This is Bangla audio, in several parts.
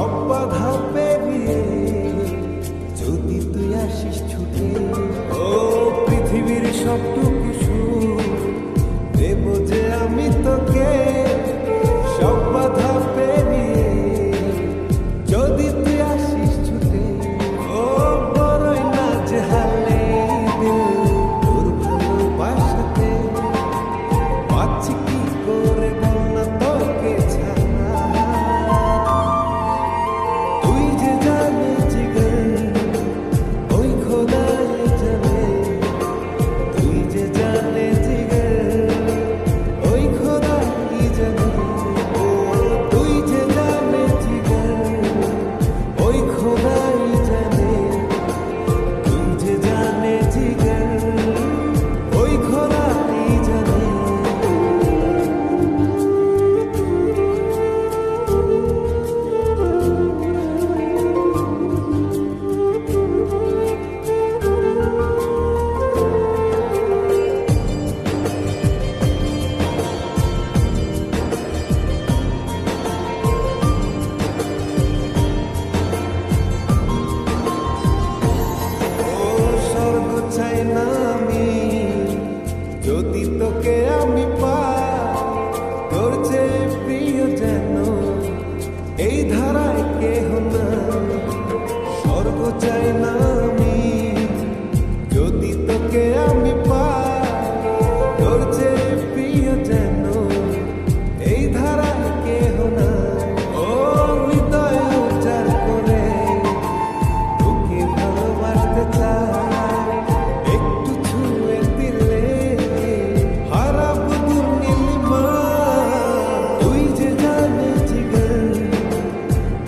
সব বাধা পেরিয়ে যদি তুই আসিস ছুটে, ও পৃথিবীর সবটুকু সুখ দেব যে আমি তোকে। সব বাধা পেরিয়ে যদি তুই আসিস ছুটে, ও বড়ই নাজেহালে দিল তোর ভালোবাসাতে। পাচ্ছি কি করে বল না তোকে ছাড়া, তুই যে জানে জিগর ওই খোদাই জানে, তুই যে জানে জিগর ওই খোদাই জানে। ও তুই যে জানে জিগর ওই খোদাই জানে, তুই যে জানে জিগর ওই খোদাই জানে। ও স্বর্গ চাই না আমি যদি তোকে আমি পাই, তোর চেয়ে প্রিয় যেন এই ধারায় কেহ নাই। স্বর্গ চাই না আমি যদি তোকে আমি পাই, তোর চেয়ে প্রিয় যেন এই ধারায় কেহ নাই। ও হৃদয় উজাড় করে তোকে ভালোবাসতে চাই, একটু ছুঁয়ে দিলে হারাবো দূর নীলিমা। তুই যে জানে জিগর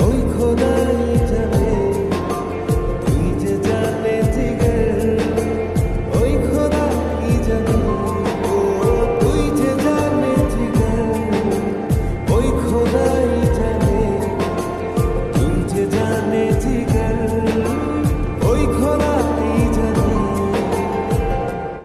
ওই খোদাই জানে, তুই যে জানে জিগর ওই খোদাই জানে। ও তুই যে জানে জিগর ওই খোদাই